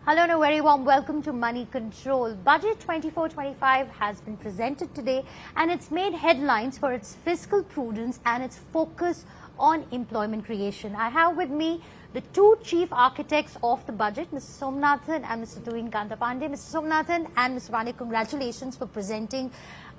Hello and a very warm welcome to Money Control. Budget 24-25 has been presented today and it's made headlines for its fiscal prudence and its focus on employment creation. I have with me the two chief architects of the budget, Mr. Somanathan and Mr. Tuin Kantapande. Mr. Somanathan and Mr. Pandey, congratulations for presenting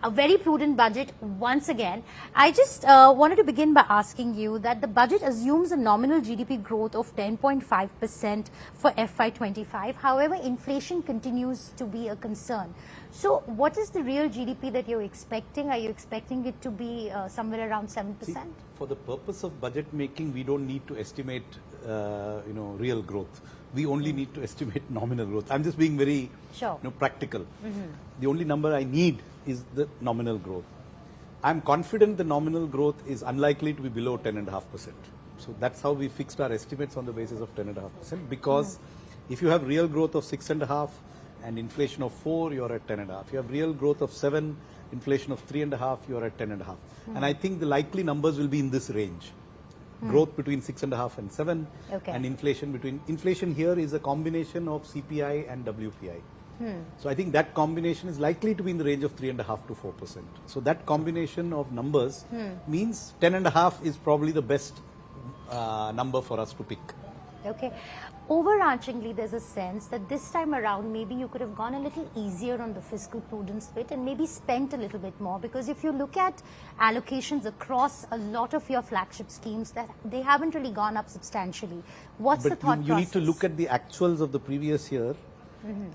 a very prudent budget once again. I just wanted to begin by asking you that the budget assumes a nominal GDP growth of 10.5% for FY25. However, inflation continues to be a concern. So what is the real GDP that you're expecting? Are you expecting it to be somewhere around 7%? See, for the purpose of budget making, we don't need to estimate real growth. We only need to estimate nominal growth. I'm just being very practical. The only number I need is the nominal growth. I'm confident the nominal growth is unlikely to be below 10.5%. So that's how we fixed our estimates on the basis of 10.5%, because if you have real growth of 6.5 and inflation of 4, you're at 10.5. If you have real growth of 7, inflation of 3.5, you're at 10.5. And I think the likely numbers will be in this range. Growth between 6.5 and 7, and inflation here is a combination of CPI and WPI. So I think that combination is likely to be in the range of 3.5 to 4%. So that combination of numbers means 10.5 is probably the best number for us to pick. Okay. Overarchingly, there's a sense that this time around, maybe you could have gone a little easier on the fiscal prudence bit and maybe spent a little bit more, because if you look at allocations across a lot of your flagship schemes, that they haven't really gone up substantially. What's the thought process? You need to look at the actuals of the previous year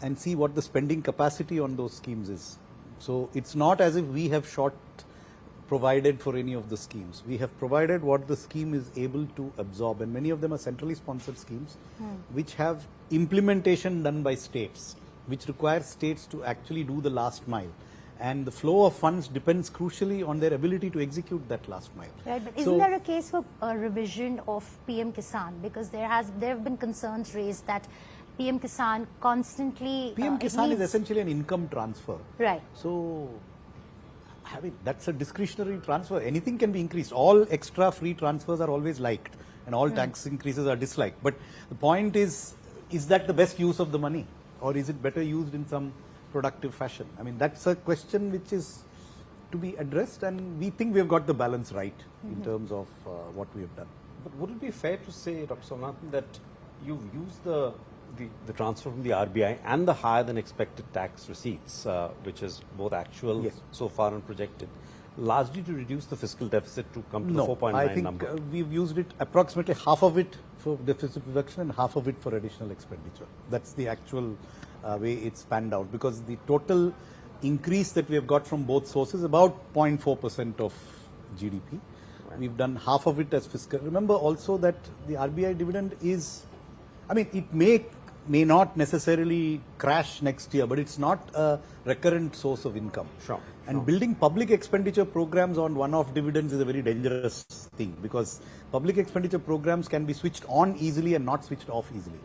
and see what the spending capacity on those schemes is. So it's not as if we have provided for any of the schemes. We have provided what the scheme is able to absorb, and many of them are centrally sponsored schemes which have implementation done by states, which require states to actually do the last mile. And the flow of funds depends crucially on their ability to execute that last mile. Right, but isn't there a case for a revision of PM Kisan? Because there have been concerns raised that PM Kisan constantly... PM Kisan is essentially an income transfer. Right. So, that's a discretionary transfer. Anything can be increased. All extra free transfers are always liked, and all tax increases are disliked. But the point is that the best use of the money, or is it better used in some productive fashion? I mean, that's a question which is to be addressed, and we think we have got the balance right in terms of what we have done. But would it be fair to say, Dr. Somanathan, that you've used the transfer from the RBI and the higher than expected tax receipts, which is both actual so far and projected, largely to reduce the fiscal deficit to come to the 4.9 number? I think we've used it, approximately half of it for deficit reduction and half of it for additional expenditure. That's the actual way it's panned out, because the total increase that we have got from both sources is about 0.4% of GDP. Right. We've done half of it as fiscal. Remember also that the RBI dividend is, it may not necessarily crash next year, but it's not a recurrent source of income. And building public expenditure programs on one-off dividends is a very dangerous thing, because public expenditure programs can be switched on easily and not switched off easily.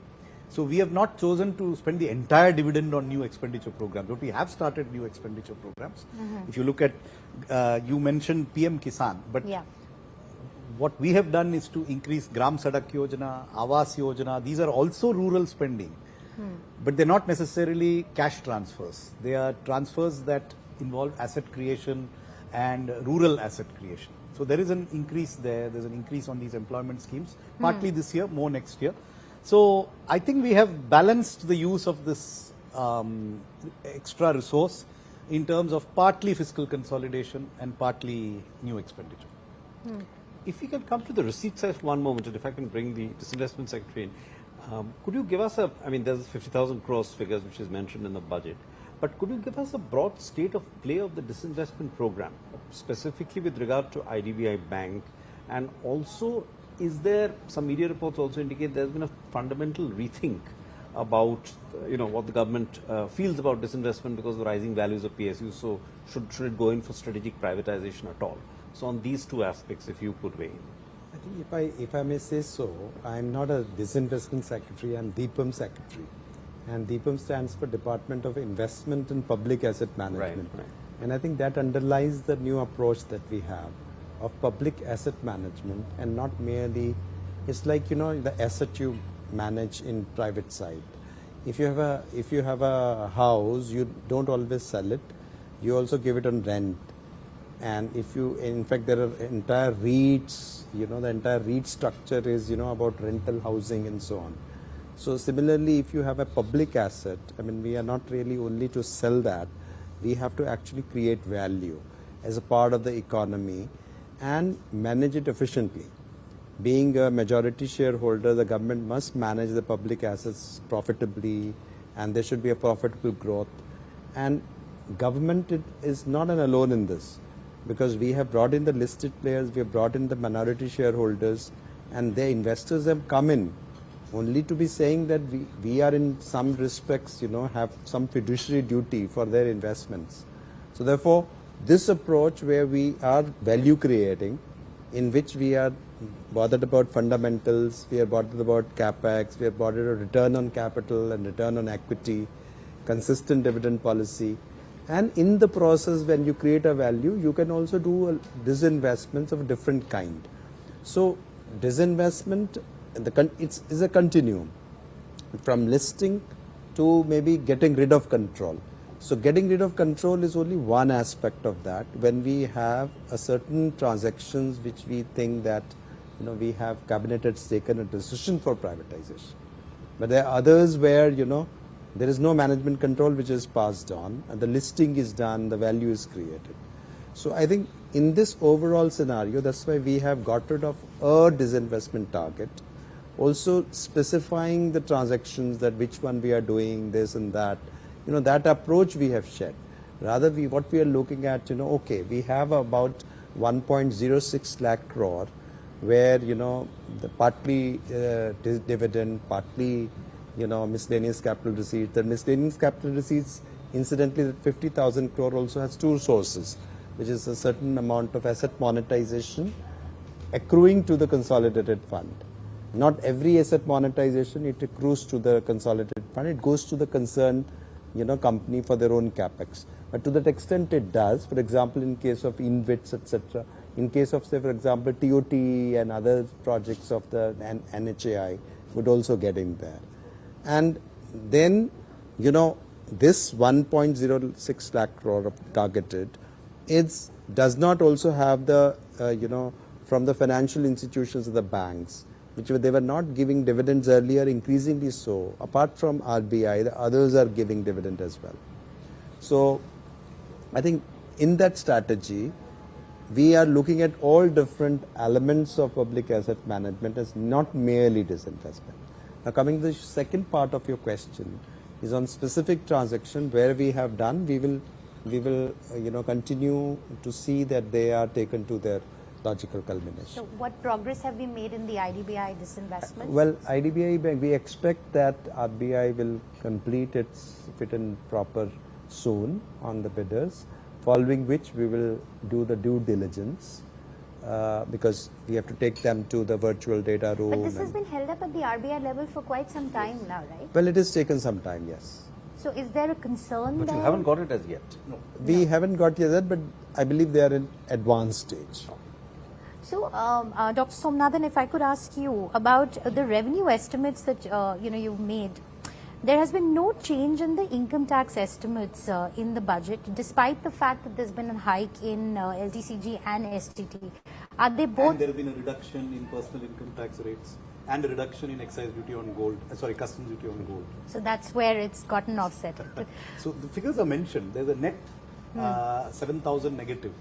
So we have not chosen to spend the entire dividend on new expenditure programs, but we have started new expenditure programs. If you look at, you mentioned PM Kisan, but what we have done is to increase Gram Sadak Yojana, Awas Yojana. These are also rural spending, but they're not necessarily cash transfers. They are transfers that involve asset creation and rural asset creation. So there is an increase there. There's an increase on these employment schemes, partly this year, more next year. So I think we have balanced the use of this extra resource in terms of partly fiscal consolidation and partly new expenditure. If we can come to the receipt side for one moment, and if I can bring the Disinvestment Secretary in, could you give us there's 50,000 crores figures which is mentioned in the budget, but could you give us a broad state of play of the disinvestment program, specifically with regard to IDBI Bank, and also is there, some media reports also indicate there's been a fundamental rethink about what the government feels about disinvestment because of the rising values of PSU, so should it go in for strategic privatization at all? So on these two aspects, if you could weigh in. I think if I may say so, I'm not a disinvestment secretary, I'm DPIM secretary. And DPIM stands for Department of Investment and Public Asset Management. Right. And I think that underlies the new approach that we have of public asset management, and not merely, it's like, the asset you manage in private side. if you have a house, you don't always sell it. You also give it on rent. And if you, in fact, there are entire REITs, the entire REIT structure is, about rental housing and so on. So similarly, if you have a public asset, we are not really only to sell that, we have to actually create value as a part of the economy and manage it efficiently. Being a majority shareholder, the government must manage the public assets profitably, and there should be a profitable growth. And government is not alone in this, because we have brought in the listed players, we have brought in the minority shareholders, and the investors have come in only to be saying that we are in some respects, have some fiduciary duty for their investments. So therefore, this approach where we are value creating, in which we are bothered about fundamentals, we are bothered about capex, we are bothered about return on capital and return on equity, consistent dividend policy. And in the process, when you create a value, you can also do disinvestments of a different kind. So disinvestment is a continuum from listing to maybe getting rid of control. So getting rid of control is only one aspect of that. When we have a certain transactions which we think that we have cabinet has taken a decision for privatization, but there are others where there is no management control which is passed on, and the listing is done, the value is created. So I think in this overall scenario, that's why we have got rid of a disinvestment target, also specifying the transactions, that which one we are doing, this and that. That approach we have shed. Rather, what we are looking at, okay, we have about 1.06 lakh crore, where the partly dividend, partly miscellaneous capital receipts. The miscellaneous capital receipts, incidentally, that 50,000 crore also has two sources, which is a certain amount of asset monetization accruing to the consolidated fund. Not every asset monetization, it accrues to the consolidated fund. It goes to the concerned company for their own capex. But to that extent it does. For example, in case of InvITs, etc. In case of, say, for example, TOT and other projects of the NHAI would also get in there. And then, this 1.06 lakh crore of targeted does not also have the, from the financial institutions of the banks, which they were not giving dividends earlier, increasingly so. Apart from RBI, the others are giving dividend as well. So I think in that strategy, we are looking at all different elements of public asset management as not merely disinvestment. Now coming to the second part of your question is on specific transaction where we have done, we will continue to see that they are taken to their logical culmination. So what progress have we made in the IDBI disinvestment? Well, IDBI, we expect that RBI will complete its fit and proper soon on the bidders, following which we will do the due diligence because we have to take them to the virtual data room. But this has been held up at the RBI level for quite some time now, right? Well, it has taken some time, yes. So is there a concern But there? you haven't got it as yet. No. We haven't got yet, but I believe they are in advanced stage. So, Dr. Somanathan, if I could ask you about the revenue estimates that you've made. There has been no change in the income tax estimates in the budget, despite the fact that there's been a hike in LTCG and STT. Are they both? And there has been a reduction in personal income tax rates and a reduction in excise duty on gold. Customs duty on gold. So that's where it's gotten offset. So the figures are mentioned. There's a net 7,000 negative.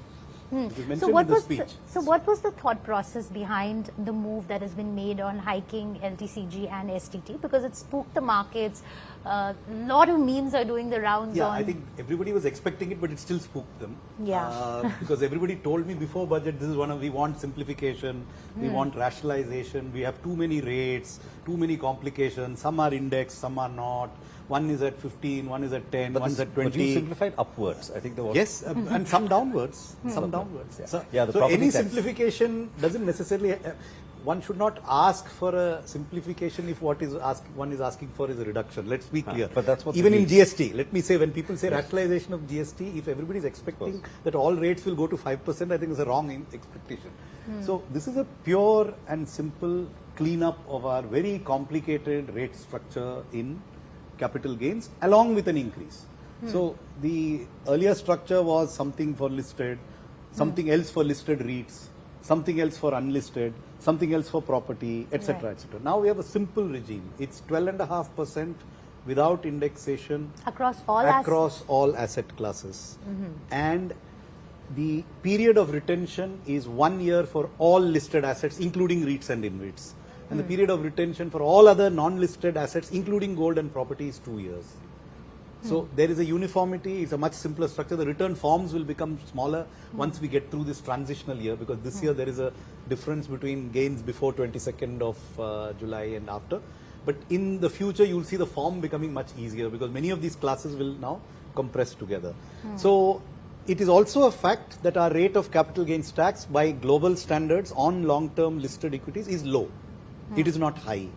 It is mentioned So what in the was speech. what was the thought process behind the move that has been made on hiking LTCG and STT? Because it spooked the markets. A lot of memes are doing the rounds Yeah, on. I think everybody was expecting it, but it still spooked them. Yeah. Because everybody told me before budget, this is we want simplification, we want rationalization, we have too many rates, too many complications, some are indexed, some are not. One is at 15, one is at 10, one is at 20. But you simplified upwards. I think there was... Yes, and some downwards. Some downwards. Yeah. So, Yeah, the so property any tax. simplification doesn't necessarily... one should not ask for a simplification if one is asking for is a reduction. Let's be clear. But that's what even we in need. GST, let me say, when people say rationalization of GST, if everybody is expecting that all rates will go to 5%, I think it's a wrong expectation. So this is a pure and simple cleanup of our very complicated rate structure in capital gains along with an increase. So the earlier structure was something for listed, something else for listed REITs, something else for unlisted, something else for property, etc., Right. etc. Now we have a simple regime. It's 12.5% without indexation Across all assets. across all asset classes. And the period of retention is 1 year for all listed assets, including REITs and InvITs. And the period of retention for all other non-listed assets, including gold and property, is 2 years. So there is a uniformity, it's a much simpler structure. The return forms will become smaller once we get through this transitional year, because this year there is a difference between gains before 22nd of July and after. But in the future, you'll see the form becoming much easier, because many of these classes will now compress together. So it is also a fact that our rate of capital gains tax by global standards on long-term listed equities is low. It is not high.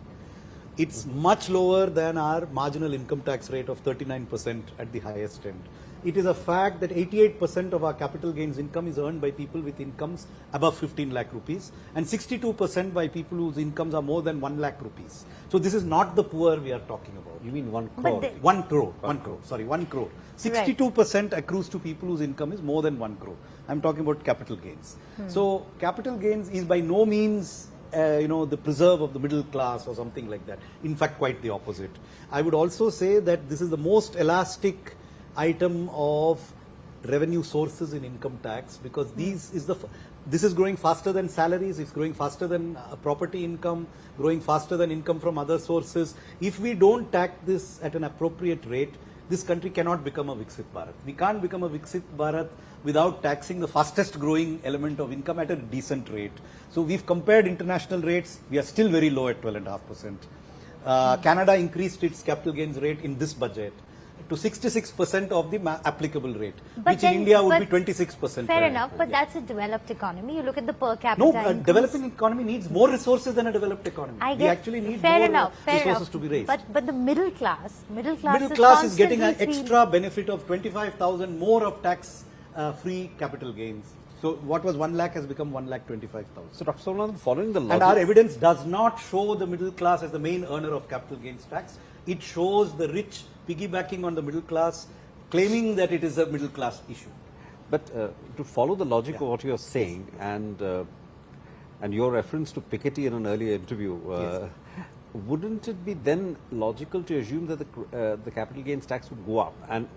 It's much lower than our marginal income tax rate of 39% at the highest end. It is a fact that 88% of our capital gains income is earned by people with incomes above 15 lakh rupees and 62% by people whose incomes are more than 1 lakh rupees. So this is not the poor we are talking about. You mean 1 But crore? they- 1 crore, 1 crore, sorry, 1 crore. 62% accrues to people whose income is more than 1 crore. I'm talking about capital gains. So capital gains is by no means the preserve of the middle class or something like that. In fact, quite the opposite. I would also say that this is the most elastic item of revenue sources in income tax, because this is growing faster than salaries, it's growing faster than property income, growing faster than income from other sources. If we don't tax this at an appropriate rate, this country cannot become a Viksit Bharat. We can't become a Viksit Bharat without taxing the fastest growing element of income at a decent rate. So we've compared international rates. We are still very low at 12.5%. Canada increased its capital gains rate in this budget to 66% of the applicable rate, But which in then- India would but be 26%. Fair per enough, annum. but Yeah. that's a developed economy. You look at the per capita No, a increase. developing economy needs more resources than a developed economy. I We get, actually need fair more enough, fair resources enough. to be raised. But the middle class Is getting an constantly extra benefit of 25,000 more of tax free capital gains. So what was 1 lakh has become 1,25,000. So, Dr. Somanathan, following the logic, And our evidence does not show the middle class as the main earner of capital gains tax. It shows the rich piggybacking on the middle class, claiming that it is a middle class issue. but to follow the logic of what you are saying, and your reference to Piketty in an earlier interview, wouldn't it be then logical to assume that the capital gains tax would go up and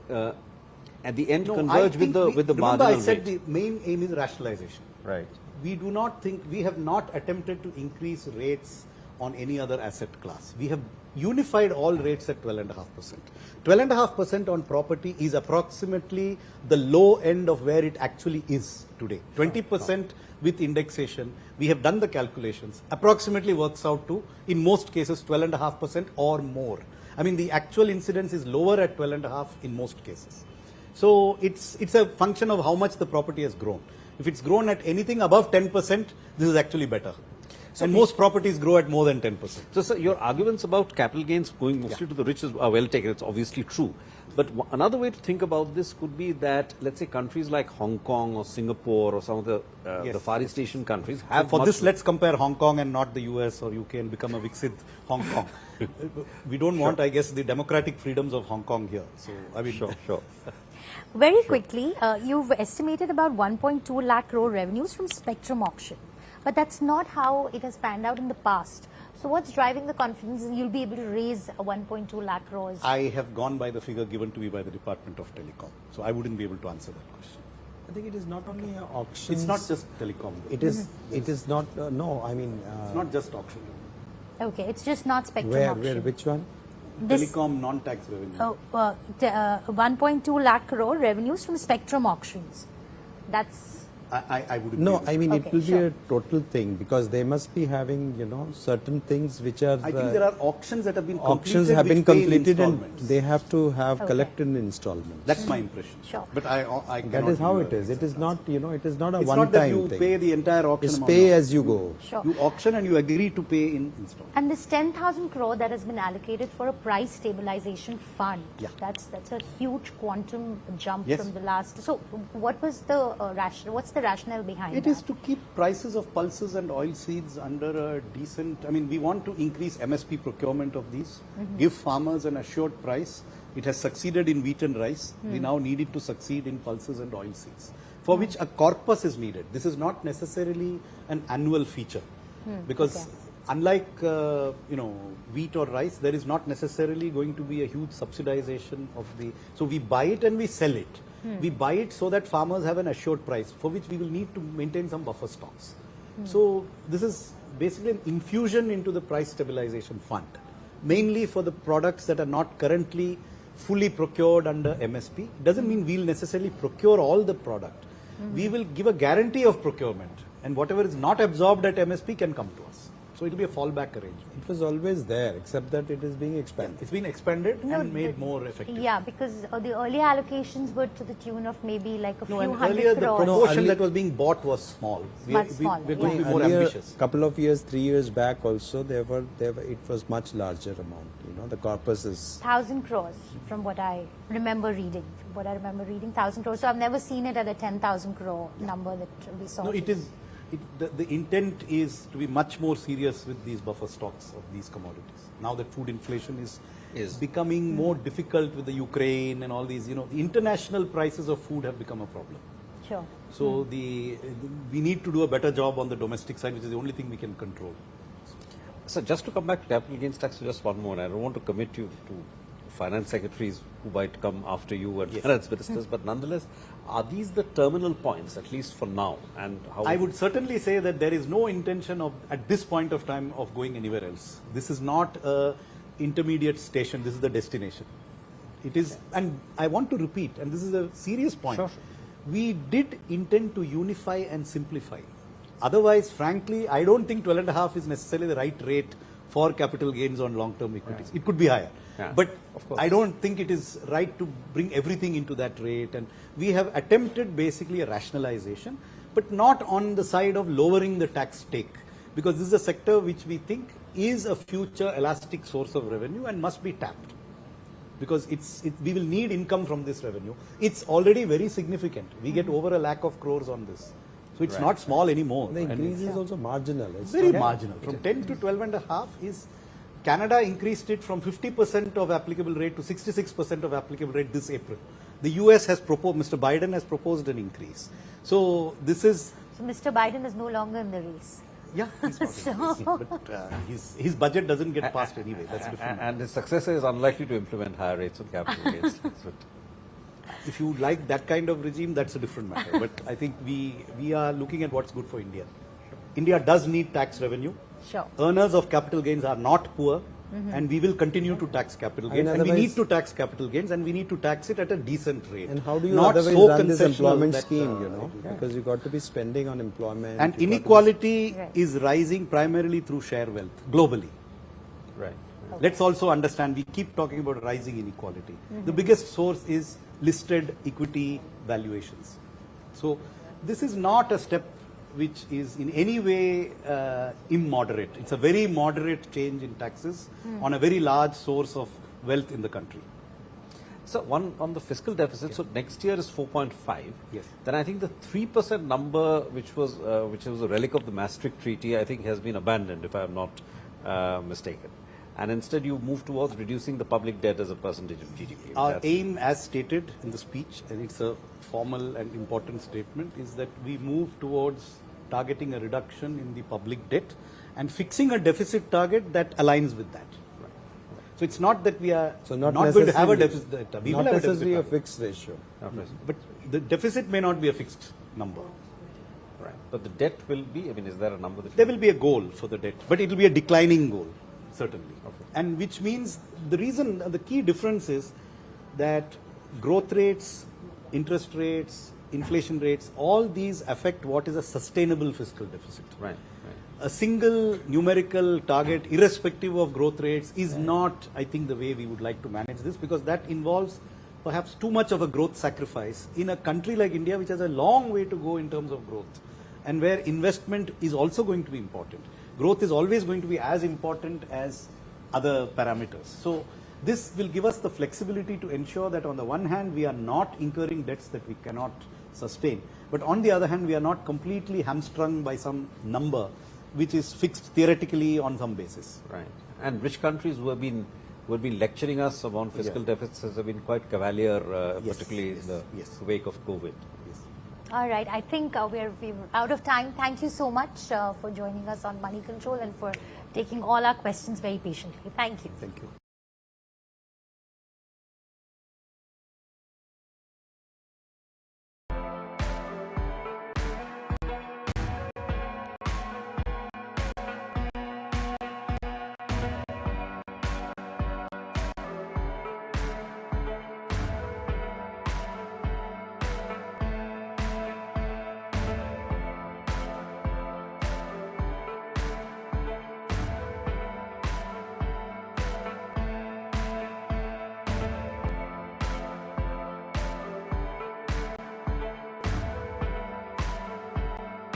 at the end converge with the remember marginal I said rate? the main aim is rationalization. Right. We do not think, we have not attempted to increase rates on any other asset class. We have unified all rates at 12.5%. 12.5% on property is approximately the low end of where it actually is today. 20% with indexation, we have done the calculations, approximately works out to, in most cases, 12.5% or more. I mean, the actual incidence is lower at 12.5 in most cases. So it's a function of how much the property has grown. If it's grown at anything above 10%, this is actually better. And most properties grow at more than 10%. So, sir, your arguments about capital gains going mostly to the rich are well taken. It's obviously true. But another way to think about this could be that, let's say, countries like Hong Kong or Singapore or some of the Far East Asian countries have For much this, let's compare Hong Kong and not the US or UK and become a Viksit Hong Kong. We don't want, I guess, the democratic freedoms of Hong Kong here. So, I mean, Sure. Very quickly, you've estimated about 1.2 lakh crore revenues from spectrum auction. But that's not how it has panned out in the past. So what's driving the confidence that you'll be able to raise 1.2 lakh crores? I have gone by the figure given to me by the Department of Telecom. So I wouldn't be able to answer that question. I think it is not only auctions. It's not just telecom. It is. It is not. No, I mean. It's not just auction. Okay, it's just not spectrum Where? auction. Which one? This, Telecom non-tax revenue. 1.2 lakh crore revenues from spectrum auctions. That's I wouldn't. No, be able I mean Okay, it will sure. be a total thing, because they must be having certain things which are. I think there are auctions that have been auctions completed have been which pay in completed and installments. they have to have Okay. collected in installments. That's my impression. Sure. But I That cannot is how give it you is. a It is not, it is not a It's not that one-time you thing. pay the entire auction It's amount. pay No. as you go. sure. You auction and you agree to pay in installments. And this 10,000 crore that has been allocated for a price stabilization fund, that's a huge quantum jump Yes. from the last. So what was the rationale? What's the rationale behind It that? is to keep prices of pulses and oilseeds under a decent, I mean, we want to increase MSP procurement of these, give farmers an assured price. It has succeeded in wheat and rice. We now need it to succeed in pulses and oilseeds, for which a corpus is needed. This is not necessarily an annual feature, because unlike wheat or rice, there is not necessarily going to be a huge subsidization of the. So we buy it and we sell it. We buy it so that farmers have an assured price, for which we will need to maintain some buffer stocks. So this is basically an infusion into the price stabilization fund, mainly for the products that are not currently fully procured under MSP. Doesn't mean we'll necessarily procure all the product. We will give a guarantee of procurement, and whatever is not absorbed at MSP can come to us. So it will be a fallback arrangement. It was always there, except that it is being expanded. It's been expanded No, and made more effective. Yeah, because the earlier allocations were to the tune of maybe like a No, few and hundred earlier the crores. proportion that was being bought was small. Much smaller, We're going to be yeah. more Earlier, ambitious. couple of years, 3 years back also, it was much larger amount. The corpus is 1,000 crores from what I remember reading. 1,000 crores. So I've never seen it at a 10,000 crore number that we saw. No, it is. The intent is to be much more serious with these buffer stocks of these commodities. Now that food inflation is becoming more difficult with the Ukraine and all these, the international prices of food have become a problem. Sure. So we need to do a better job on the domestic side, which is the only thing we can control. So just to come back to capital gains tax, just one more. I don't want to commit you to finance secretaries who might come after you and finance ministers, but nonetheless, are these the terminal points, at least for now? And how I would certainly say that there is no intention of, at this point of time, of going anywhere else. This is not a intermediate station. This is the destination. It is, and I want to repeat, and this is a serious point. Sure. We did intend to unify and simplify. Otherwise, frankly, I don't think 12.5 is necessarily the right rate for capital gains on long-term equities. It could be higher. Yeah, But of course. I don't think it is right to bring everything into that rate. And we have attempted basically a rationalization, but not on the side of lowering the tax take, because this is a sector which we think is a future elastic source of revenue and must be tapped, because we will need income from this revenue. It's already very significant. We get over 1 lakh of crores on this. So it's not small anymore. the And increase is also marginal. It's very not- marginal. From 10 to 12.5 is, Canada increased it from 50% of applicable rate to 66% of applicable rate this April. The US has proposed, Mr. Biden has proposed an increase. So this is, So Mr. Biden is no longer in the race. yeah, he's not in the race, but his budget doesn't get passed anyway. That's different. And his successor is unlikely to implement higher rates of capital gains tax. But If you like that kind of regime, that's a different matter. But I think we are looking at what's good for India. India does need tax revenue. Sure. Earners of capital gains are not poor, and we will continue to tax capital gains. And we otherwise- need to tax capital gains, and we need to tax it at a decent rate. And how do you not otherwise so run this concessional employment that, scheme, Because you got to be spending on employment. And you got to be- inequality Right. is rising primarily through share wealth globally. right. Let's also understand, we keep talking about rising inequality. The biggest source is listed equity valuations. So this is not a step which is in any way immoderate. It's a very moderate change in taxes on a very large source of wealth in the country. So one on the fiscal deficit. So next year is 4.5. Yes. Then I think the 3% number, which was a relic of the Maastricht Treaty, I think has been abandoned, if I am not mistaken. And instead, you move towards reducing the public debt as a percentage of GDP. Our That's- aim, as stated in the speech, and it's a formal and important statement, is that we move towards targeting a reduction in the public debt and fixing a deficit target that aligns with that. So it's not that we are So not going to have a necessarily- deficit. We not will have a deficit necessarily a target. fixed ratio. But the deficit may not be a fixed number. Right. But the debt will be, I mean, is there a number that There will be a goal for the debt, but it will be a declining goal, certainly. And which means the key difference is that growth rates, interest rates, inflation rates, all these affect what is a sustainable fiscal deficit. Right. A single numerical target, irrespective of growth rates, is not, I think, the way we would like to manage this, because that involves perhaps too much of a growth sacrifice in a country like India, which has a long way to go in terms of growth, and where investment is also going to be important. Growth is always going to be as important as other parameters. So This will give us the flexibility to ensure that on the one hand, we are not incurring debts that we cannot sustain. But on the other hand, we are not completely hamstrung by some number which is fixed theoretically on some basis. Right. And rich countries who have been lecturing us on fiscal deficits have been quite cavalier, particularly in the wake of COVID. All right, I think we're out of time. Thank you so much for joining us on Money Control and for taking all our questions very patiently. Thank you. Thank you.